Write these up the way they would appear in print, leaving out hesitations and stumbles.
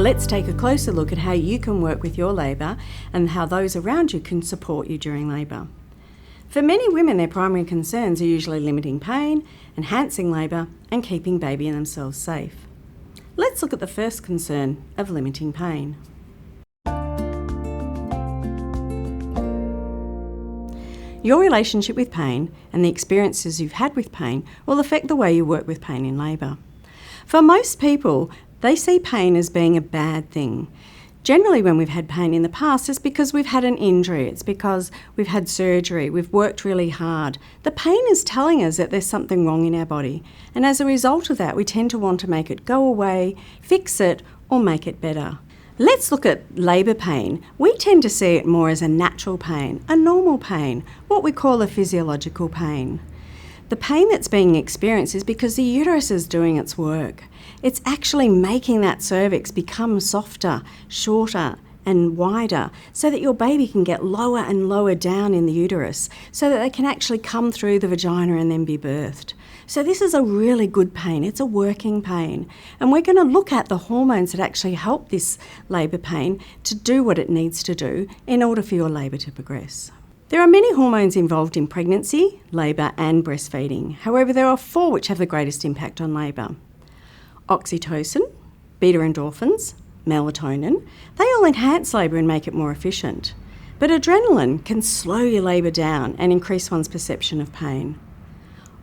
let's take a closer look at how you can work with your labour and how those around you can support you during labour. For many women, their primary concerns are usually limiting pain, enhancing labour, and keeping baby and themselves safe. Let's look at the first concern of limiting pain. Your relationship with pain and the experiences you've had with pain will affect the way you work with pain in labour. For most people, they see pain as being a bad thing. Generally, when we've had pain in the past, it's because we've had an injury, it's because we've had surgery, we've worked really hard. The pain is telling us that there's something wrong in our body, and as a result of that, we tend to want to make it go away, fix it, or make it better. Let's look at labour pain. We tend to see it more as a natural pain, a normal pain, what we call a physiological pain. The pain that's being experienced is because the uterus is doing its work. It's actually making that cervix become softer, shorter and wider so that your baby can get lower and lower down in the uterus so that they can actually come through the vagina and then be birthed. So this is a really good pain. It's a working pain. And we're going to look at the hormones that actually help this labour pain to do what it needs to do in order for your labour to progress. There are many hormones involved in pregnancy, labour and breastfeeding. However, there are 4 which have the greatest impact on labour. Oxytocin, beta endorphins, melatonin, they all enhance labour and make it more efficient. But adrenaline can slow your labour down and increase one's perception of pain.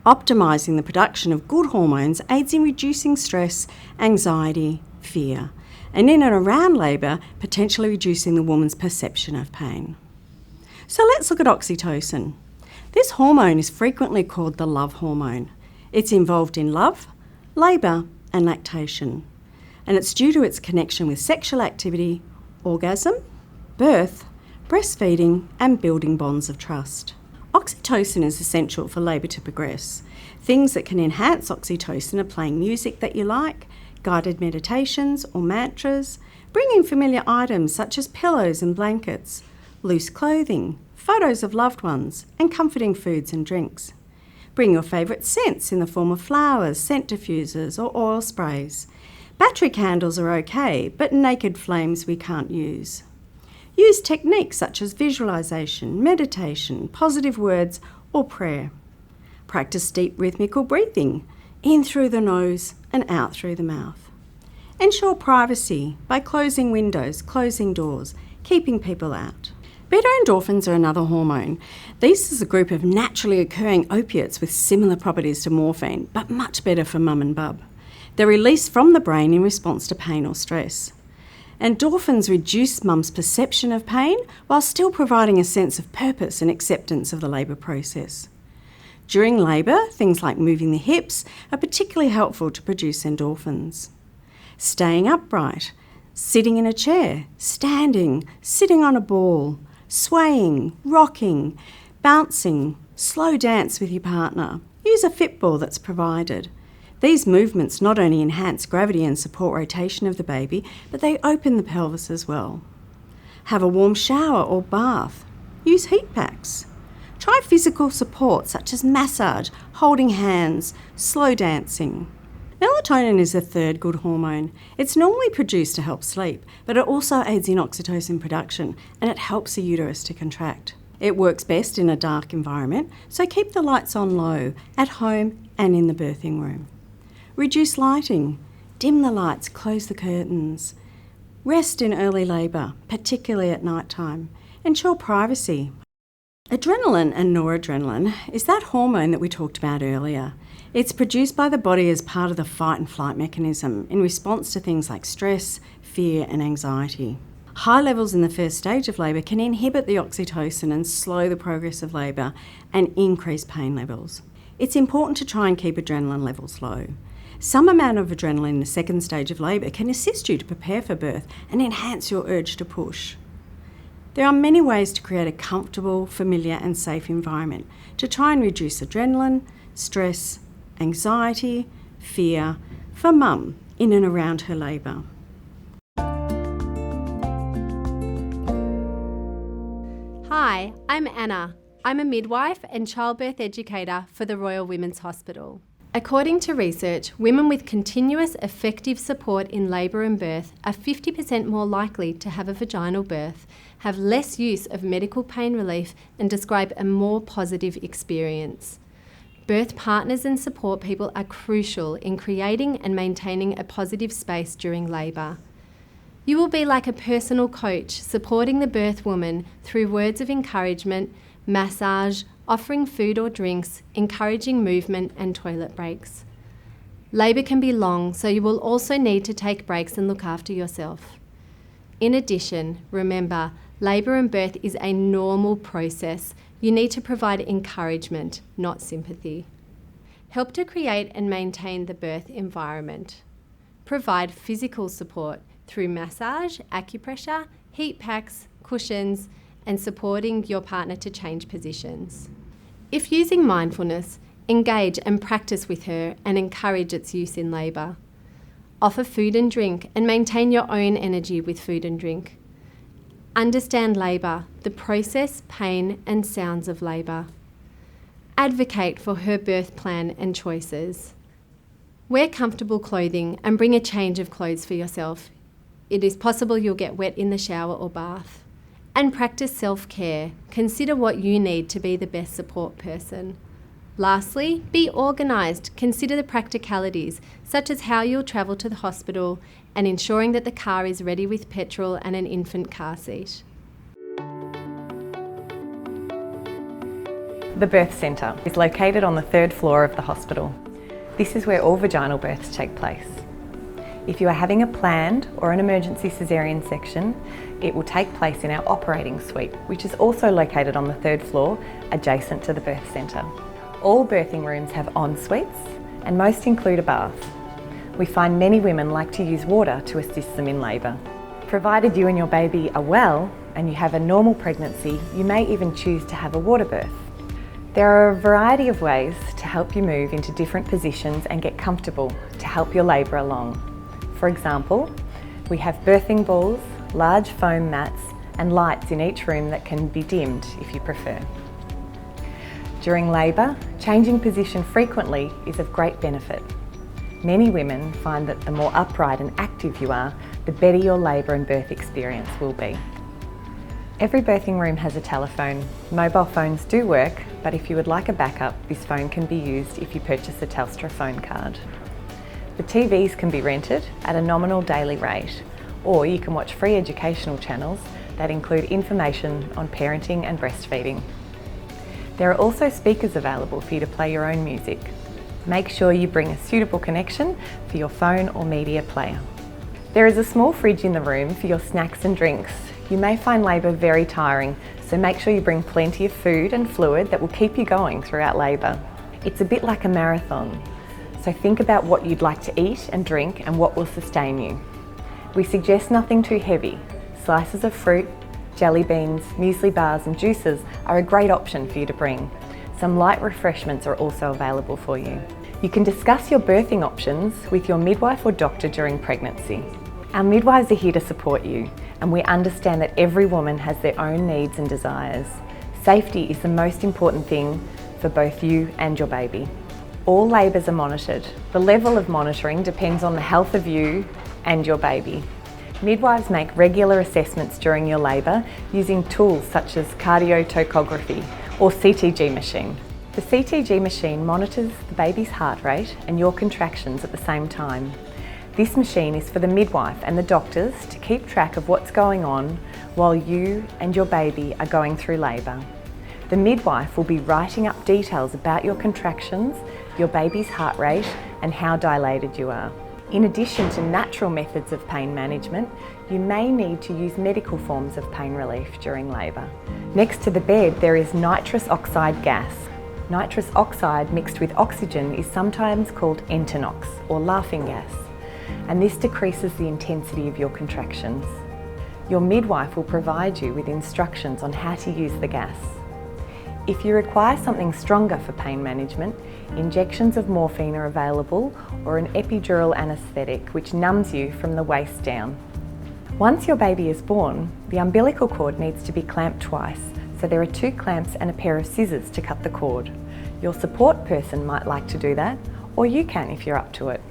Optimising the production of good hormones aids in reducing stress, anxiety, fear, and in and around labour, potentially reducing the woman's perception of pain. So let's look at oxytocin. This hormone is frequently called the love hormone. It's involved in love, labour, and lactation, and it's due to its connection with sexual activity, orgasm, birth, breastfeeding, and building bonds of trust. Oxytocin is essential for labour to progress. Things that can enhance oxytocin are playing music that you like, guided meditations or mantras, bringing familiar items such as pillows and blankets, loose clothing, photos of loved ones, and comforting foods and drinks. Bring your favourite scents in the form of flowers, scent diffusers, or oil sprays. Battery candles are okay, but naked flames we can't use. Use techniques such as visualisation, meditation, positive words, or prayer. Practice deep rhythmical breathing, in through the nose and out through the mouth. Ensure privacy by closing windows, closing doors, keeping people out. Beta endorphins are another hormone. This is a group of naturally occurring opiates with similar properties to morphine, but much better for mum and bub. They're released from the brain in response to pain or stress. Endorphins reduce mum's perception of pain while still providing a sense of purpose and acceptance of the labour process. During labour, things like moving the hips are particularly helpful to produce endorphins. Staying upright, sitting in a chair, standing, sitting on a ball, swaying, rocking, bouncing, slow dance with your partner. Use a Fitball that's provided. These movements not only enhance gravity and support rotation of the baby, but they open the pelvis as well. Have a warm shower or bath. Use heat packs. Try physical support such as massage, holding hands, slow dancing. Melatonin is the third good hormone. It's normally produced to help sleep, but it also aids in oxytocin production and it helps the uterus to contract. It works best in a dark environment, so keep the lights on low, at home and in the birthing room. Reduce lighting, dim the lights, close the curtains. Rest in early labour, particularly at night time. Ensure privacy. Adrenaline and noradrenaline is that hormone that we talked about earlier. It's produced by the body as part of the fight and flight mechanism in response to things like stress, fear and anxiety. High levels in the first stage of labour can inhibit the oxytocin and slow the progress of labour and increase pain levels. It's important to try and keep adrenaline levels low. Some amount of adrenaline in the second stage of labour can assist you to prepare for birth and enhance your urge to push. There are many ways to create a comfortable, familiar and safe environment to try and reduce adrenaline, stress, anxiety, fear for mum in and around her labour. Hi, I'm Anna. I'm a midwife and childbirth educator for the Royal Women's Hospital. According to research, women with continuous effective support in labour and birth are 50% more likely to have a vaginal birth, have less use of medical pain relief, and describe a more positive experience. Birth partners and support people are crucial in creating and maintaining a positive space during labour. You will be like a personal coach supporting the birth woman through words of encouragement, massage, offering food or drinks, encouraging movement and toilet breaks. Labour can be long, so you will also need to take breaks and look after yourself. In addition, remember, labour and birth is a normal process. You need to provide encouragement, not sympathy. Help to create and maintain the birth environment. Provide physical support through massage, acupressure, heat packs, cushions, and supporting your partner to change positions. If using mindfulness, engage and practice with her and encourage its use in labour. Offer food and drink and maintain your own energy with food and drink. Understand labour, the process, pain and sounds of labour. Advocate for her birth plan and choices. Wear comfortable clothing and bring a change of clothes for yourself. It is possible you'll get wet in the shower or bath. And practice self-care. Consider what you need to be the best support person. Lastly, be organised. Consider the practicalities, such as how you'll travel to the hospital and ensuring that the car is ready with petrol and an infant car seat. The birth centre is located on the 3rd floor of the hospital. This is where all vaginal births take place. If you are having a planned or an emergency caesarean section, it will take place in our operating suite, which is also located on the 3rd floor, adjacent to the birth centre. All birthing rooms have en-suites, and most include a bath. We find many women like to use water to assist them in labour. Provided you and your baby are well and you have a normal pregnancy, you may even choose to have a water birth. There are a variety of ways to help you move into different positions and get comfortable to help your labour along. For example, we have birthing balls, large foam mats and lights in each room that can be dimmed if you prefer. During labour, changing position frequently is of great benefit. Many women find that the more upright and active you are, the better your labour and birth experience will be. Every birthing room has a telephone. Mobile phones do work, but if you would like a backup, this phone can be used if you purchase a Telstra phone card. The TVs can be rented at a nominal daily rate, or you can watch free educational channels that include information on parenting and breastfeeding. There are also speakers available for you to play your own music. Make sure you bring a suitable connection for your phone or media player. There is a small fridge in the room for your snacks and drinks. You may find labour very tiring, so make sure you bring plenty of food and fluid that will keep you going throughout labour. It's a bit like a marathon. So think about what you'd like to eat and drink and what will sustain you. We suggest nothing too heavy. Slices of fruit, jelly beans, muesli bars and juices are a great option for you to bring. Some light refreshments are also available for you. You can discuss your birthing options with your midwife or doctor during pregnancy. Our midwives are here to support you, and we understand that every woman has their own needs and desires. Safety is the most important thing for both you and your baby. All labours are monitored. The level of monitoring depends on the health of you and your baby. Midwives make regular assessments during your labour using tools such as cardiotocography or CTG machine. The CTG machine monitors the baby's heart rate and your contractions at the same time. This machine is for the midwife and the doctors to keep track of what's going on while you and your baby are going through labour. The midwife will be writing up details about your contractions, your baby's heart rate and how dilated you are. In addition to natural methods of pain management, you may need to use medical forms of pain relief during labour. Next to the bed there is nitrous oxide gas. Nitrous oxide mixed with oxygen is sometimes called Entonox or laughing gas, and this decreases the intensity of your contractions. Your midwife will provide you with instructions on how to use the gas. If you require something stronger for pain management, injections of morphine are available, or an epidural anaesthetic which numbs you from the waist down. Once your baby is born, the umbilical cord needs to be clamped twice, so there are 2 clamps and a pair of scissors to cut the cord. Your support person might like to do that, or you can if you're up to it.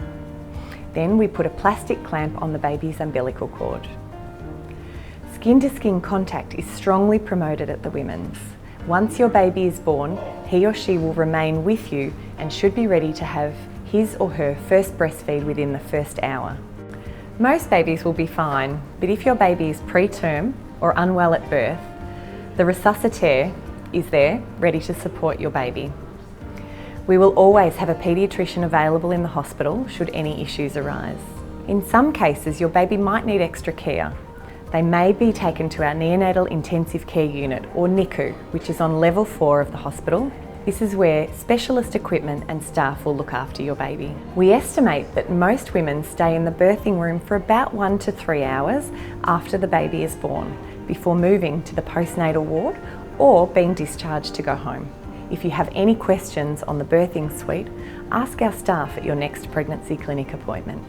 Then we put a plastic clamp on the baby's umbilical cord. Skin-to-skin contact is strongly promoted at the women's. Once your baby is born, he or she will remain with you and should be ready to have his or her first breastfeed within the first hour. Most babies will be fine, but if your baby is preterm or unwell at birth, the resuscitator is there, ready to support your baby. We will always have a paediatrician available in the hospital should any issues arise. In some cases, your baby might need extra care. They may be taken to our neonatal intensive care unit, or NICU, which is on level 4 of the hospital. This is where specialist equipment and staff will look after your baby. We estimate that most women stay in the birthing room for about 1 to 3 hours after the baby is born, before moving to the postnatal ward or being discharged to go home. If you have any questions on the birthing suite, ask our staff at your next pregnancy clinic appointment.